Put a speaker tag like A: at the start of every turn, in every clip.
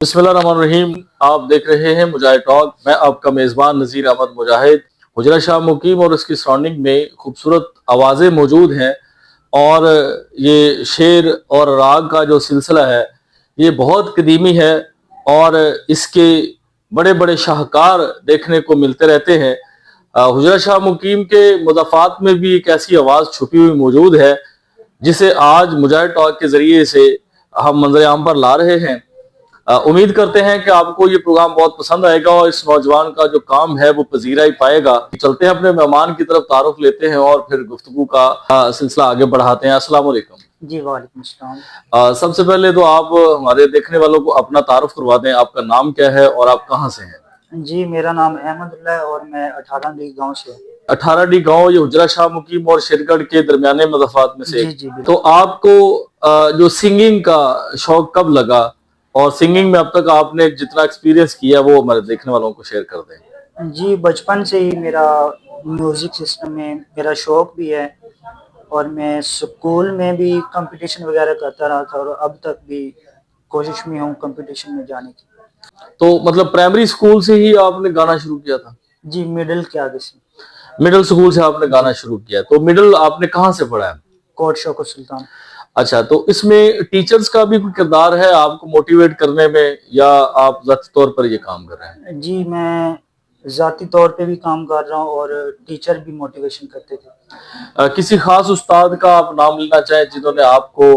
A: बिस्मिल्लाहिर्रहमानिर्रहीम। आप देख रहे हैं मुजाहिद टॉक। मैं आपका मेज़बान नज़ीर अहमद मुजाहिद। हुजरा शाह मुकीम और उसकी सराउंडिंग में खूबसूरत आवाज़ें मौजूद हैं और ये शेर और राग का जो सिलसिला है ये बहुत कदीमी है और इसके बड़े बड़े शाहकार देखने को मिलते रहते हैं। हुजरा शाह मुकीम के मुज़ाफ़ात में भी एक ऐसी आवाज़ छुपी हुई मौजूद है जिसे आज मुजाहिद टॉक के ज़रिए से हम मंजर आम पर ला रहे हैं। उम्मीद करते हैं कि आपको ये प्रोग्राम बहुत पसंद आएगा और इस नौजवान का जो काम है वो पजीरा ही पाएगा। चलते हैं अपने मेहमान की तरफ, तारुफ लेते हैं और फिर गुफ्तगू का सिलसिला आगे बढ़ाते हैं। अस्सलाम वालेकुम।
B: जी वालेकुम सलाम।
A: सबसे पहले तो आप हमारे देखने वालों को अपना तारुफ करवा दें। आपका नाम क्या है और आप कहाँ से हैं?
B: जी मेरा नाम अहमदुल्लाह है और मैं 18 गांव से हूँ।
A: 18 गांव ये हुजरा शाह मुकीम और शेरगढ़ के दरमियाने मज़ाफ़ात में से।
B: जी
A: तो आपको जो सिंगिंग का शौक कब लगा और सिंगिंग में अब तक आपने जितना एक्सपीरियंस किया वो हमारे देखने वालों को शेयर कर दें।
B: जी बचपन से ही मेरा म्यूजिक सिस्टम में मेरा शौक भी है और मैं स्कूल में भी कंपटीशन वगैरह करता रहा था और अब तक भी कोशिश में हूँ कंपटीशन में जाने की।
A: तो मतलब प्राइमरी स्कूल से ही आपने गाना शुरू किया था?
B: जी मिडिल के आगे से।
A: मिडिल स्कूल से आपने गाना शुरू किया, तो मिडिल आपने कहाँ से पढ़ा है?
B: कोट शौकत सुल्तान।
A: अच्छा, तो इसमें टीचर्स का भी कोई किरदार है आपको मोटिवेट करने में या आप ज़ाती तौर पर ये काम कर रहे हैं?
B: जी मैं ज़ाती तौर पे भी काम कर रहा हूँ और टीचर भी मोटिवेशन करते थे।
A: किसी खास उस्ताद का आप नाम लेना चाहें जिन्होंने आपको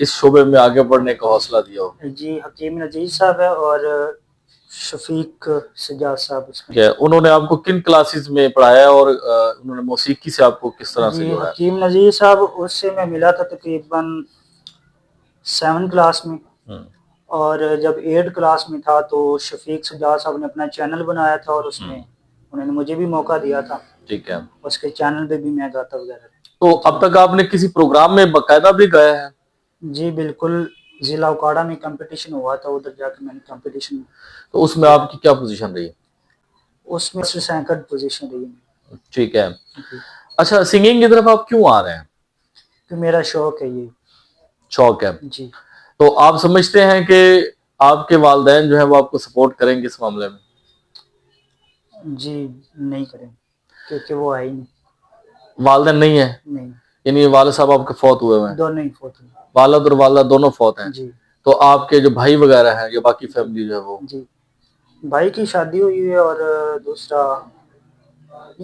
A: इस शोबे में आगे बढ़ने का हौसला दिया हो?
B: जी हकीम नजीर साहब है और शफीक सजाद साहब उसमें।
A: क्या उन्होंने आपको किन क्लासेस में पढ़ाया और उन्होंने मौसीकी से आपको किस तरह से
B: जी
A: जोड़ा?
B: हकीम नजीर साहब उससे मैं मिला था तकरीबन 7 क्लास में और जब 8 क्लास में था तो शफीक सजाद साहब ने अपना चैनल बनाया था और उसमें उन्होंने मुझे भी मौका दिया था।
A: ठीक है।
B: उसके चैनल पे भी मैं गाता वगैरह।
A: तो अब तक आपने किसी प्रोग्राम में बकायदा भी गाया है?
B: जी बिल्कुल, जिला उकाड़ा में कंपटीशन हुआ था, उधर जाके मैंने कंपटीशन।
A: तो उसमें आपकी क्या पोजीशन रही?
B: उसमें से सेकंड पोजीशन रही।
A: ठीक है। अच्छा, सिंगिंग की तरफ आप क्यों आ रहे हैं?
B: तो मेरा शौक है ये।
A: शौक है।
B: जी
A: तो आप समझते हैं कि आपके वालिदैन जो है वो आपको सपोर्ट करेंगे इस मामले में?
B: जी नहीं करें क्योंकि वो है ही नहीं।
A: वालिदैन नहीं है?
B: नहीं,
A: यानी वालिद साहब आपके फौत हुए हुए हैं?
B: दोनों ही फोत हुए।
A: वालिद और वालिदा दोनों फौत हैं?
B: जी।
A: तो आपके जो भाई वगैरह हैं या बाकी फैमिली जो है वो?
B: जी भाई की शादी हुई है और दूसरा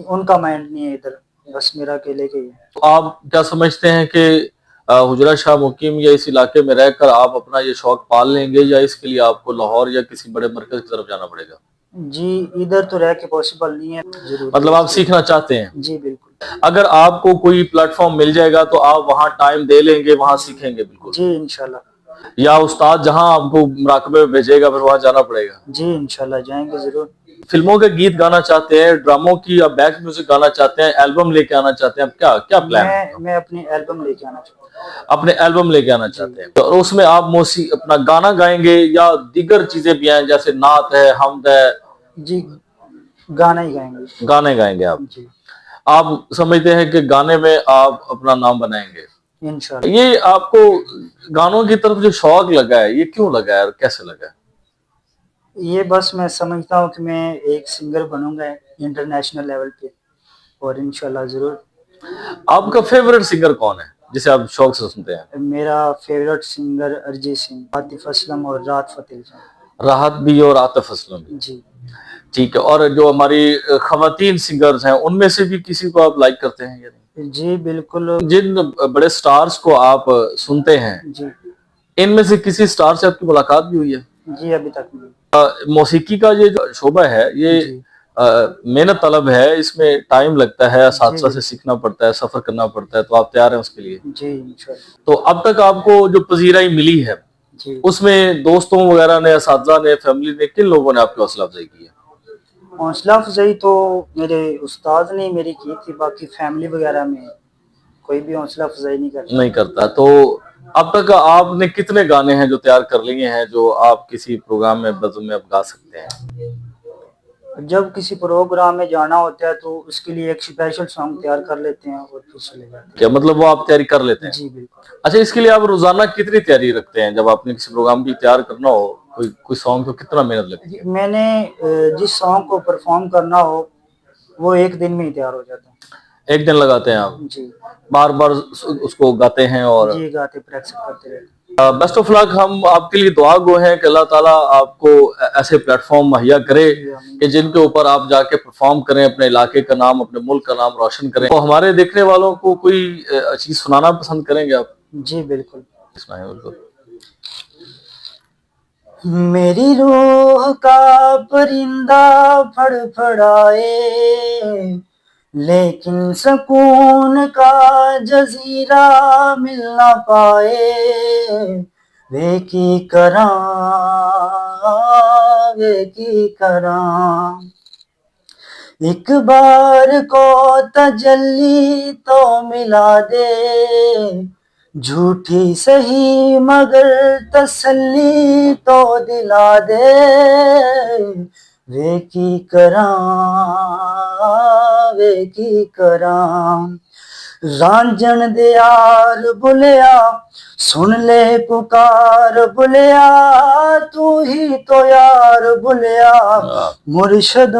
B: उनका माइंड नहीं है इधर, बस मेरा अकेले के ही है।
A: तो आप क्या समझते हैं कि हुजरा शाह मुकीम या इस इलाके में रहकर आप अपना ये शौक पाल लेंगे या इसके लिए आपको लाहौर या किसी बड़े मरकज की तरफ जाना पड़ेगा?
B: जी इधर तो रह के पॉसिबल नहीं है।
A: मतलब आप सीखना चाहते हैं?
B: जी बिल्कुल।
A: अगर आपको कोई प्लेटफॉर्म मिल जाएगा तो आप वहाँ टाइम दे लेंगे, वहाँ सीखेंगे? बिल्कुल।
B: जी इंशाल्लाह।
A: या उस्ताद जहाँ आपको मुराकबे में भेजेगा फिर वहाँ जाना पड़ेगा?
B: जी इंशाल्लाह जाएंगे जरूर।
A: फिल्मों के गीत गाना चाहते हैं, ड्रामों की या बैक म्यूजिक गाना चाहते हैं, एल्बम लेके आना चाहते हैं, अब क्या क्या प्लान है?
B: मैं अपनी एल्बम लेके आना चाहता हूँ।
A: अपने एल्बम लेके आना चाहते हैं, तो उसमें आप मौसी अपना गाना गाएंगे या दीगर चीजें भी हैं जैसे नात है, हमद है?
B: जी गाना ही गाएंगे।
A: गाने गाएंगे आप?
B: जी
A: आप समझते हैं कि गाने में आप अपना नाम बनाएंगे?
B: इंशाल्लाह।
A: ये आपको गानों की तरफ जो शौक लगा है ये क्यों लगा है और कैसे लगा है?
B: ये बस मैं समझता हूँ कि मैं एक सिंगर बनूंगा इंटरनेशनल लेवल पे और इंशाल्लाह जरूर।
A: आपका फेवरेट सिंगर कौन है जिसे आप शौक से सुनते हैं?
B: मेरा फेवरेट सिंगर अरिजीत सिंह, आतिफ असलम और राहत फतेह अली खान।
A: राहत भी और आतिफ असलम भी?
B: जी
A: ठीक है। और जो हमारी खवातीन सिंगर्स हैं उनमें से भी किसी को आप लाइक करते हैं या नहीं?
B: जी बिल्कुल।
A: जिन बड़े स्टार्स को आप सुनते हैं
B: जी
A: इनमें से किसी स्टार से आपकी मुलाकात भी हुई है?
B: जी अभी तक नहीं।
A: मौसीकी का ये जो शोबा है ये
B: जी
A: मेहनत तलब है, इसमें टाइम लगता है, साथ
B: जी
A: से सीखना पड़ता है, सफर करना पड़ता है, तो आप तैयार हैं उसके लिए?
B: जी इंशाल्लाह।
A: तो अब तक आपको जो पजीराई मिली है
B: जी
A: उसमें दोस्तों वगैरह ने, असातिज़ा ने, फैमिली ने, किन लोगों ने आपकी हौसला अफजाई की है?
B: हौसला अफजाई तो मेरे उस्ताद ने मेरी की थी, बाकी फैमिली वगैरह में कोई भी हौसला अफजाई नहीं
A: करता। तो अब तक आपने कितने गाने हैं जो तैयार कर लिए हैं जो आप किसी प्रोग्राम में बज़म में आप गा सकते हैं?
B: जब किसी प्रोग्राम में जाना होता है तो उसके लिए एक स्पेशल सॉन्ग तैयार कर लेते हैं और फिर चले जाते
A: क्या मतलब वो आप तैयारी कर लेते
B: हैं।
A: हैं?
B: जी बिल्कुल।
A: अच्छा, इसके लिए आप रोजाना कितनी तैयारी रखते हैं जब आपने किसी प्रोग्राम की तैयार करना हो? कोई सॉन्ग को कितना मेहनत लगती है?
B: मैंने जिस सॉन्ग को परफॉर्म करना हो वो एक दिन में ही तैयार हो जाता है।
A: एक दिन लगाते हैं आप,
B: जी
A: बार बार उसको गाते हैं और
B: जी, गाते प्रैक्टिस करते रहते हैं।
A: Best of luck. हम आपके लिए दुआ गो हैं कि अल्लाह ताला आपको ऐसे प्लेटफॉर्म मुहैया करे कि जिनके ऊपर आप जाके परफॉर्म करें, अपने इलाके का नाम, अपने मुल्क का नाम रोशन करें। तो हमारे देखने वालों को कोई चीज सुनाना पसंद करेंगे आप?
B: जी बिल्कुल।
A: सुनाएं बिल्कुल।
B: मेरी रूह का परिंदा फड़फड़ाए, लेकिन सुकून का जजीरा मिल ना पाए। वे की करां, वे की करां, एक बार को तजल्ली तो मिला दे, झूठी सही मगर तसल्ली तो दिला दे। वे की करां, वे की करां, रांझण दे यार बुलिया, सुन ले पुकार बुलिया, तू ही तो यार बुलिया। मुर्शद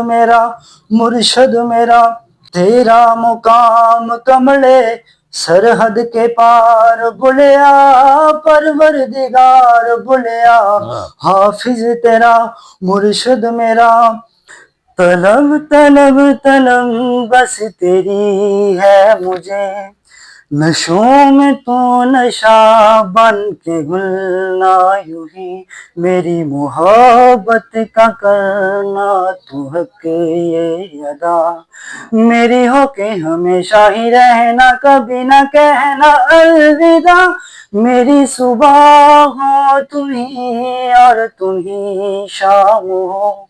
B: मेरा तेरा मुकाम कमले, सरहद के पार बुलिया, परवरदिगार बुलिया। हाफिज तेरा मुर्शद मेरा, तलब तलब तलब बस तेरी है मुझे, नशों में तो नशा बन के गुलना, यूं ही मेरी मोहब्बत का करना तू हक ये अदा, मेरी हो के हमेशा ही रहना, कभी ना कहना अलविदा। मेरी सुबह हो तुम ही और तुम ही शाम हो,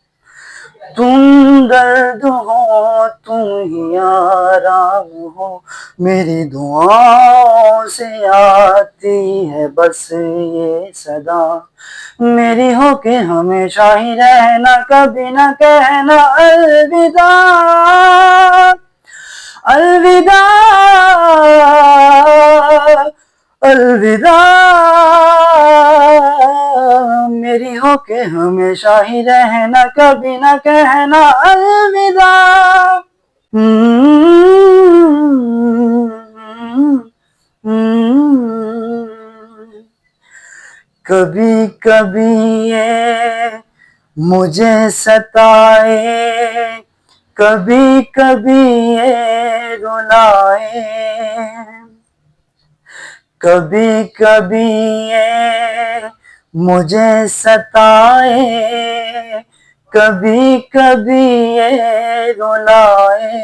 B: तुम दर्द हो तुम ही आराम हो, मेरी दुआओं से आती है बस ये सदा, मेरी हो के हमेशा ही रहना, कभी ना कहना अलविदा, अलविदा, अलविदा। मेरी हो के हमेशा ही रहना, कभी ना कहना अलविदा। कभी कभी ये मुझे सताए, कभी कभी ये रुलाए, कभी कभी ये मुझे सताए, कभी कभी ये रुलाए,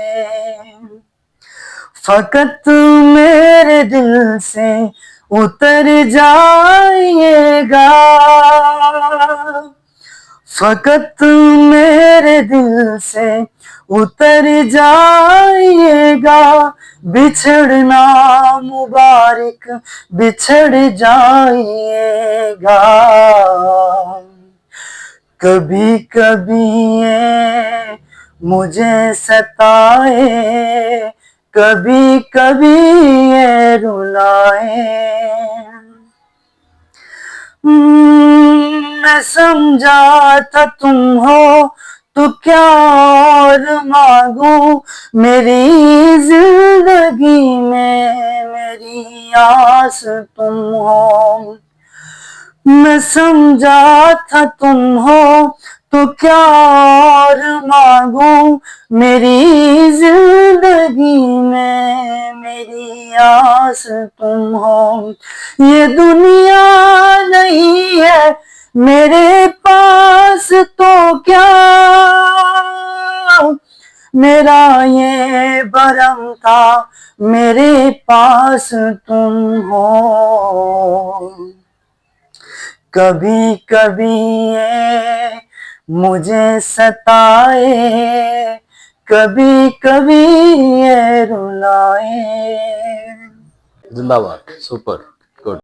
B: फकत मेरे दिल से उतर जाइएगा, फकत मेरे दिल से उतर जाइएगा, बिछड़ना मुबारक बिछड़ जाइएगा। कभी कभी ये मुझे सताए, कभी कभी ये रुलाए, मैं समझा था तुम हो तो क्या और मांगू, मेरी जिंदगी में मेरी आस तुम हो, मैं समझा था तुम हो तो क्या और मांगू, मेरी जिंदगी में मेरी आस तुम हो। ये दुनिया नहीं है मेरे पास तो क्या, मेरा ये भरम था मेरे पास तुम हो। कभी कभी ये मुझे सताए, कभी कभी ये रुलाए।
A: जिंदाबाद, सुपर।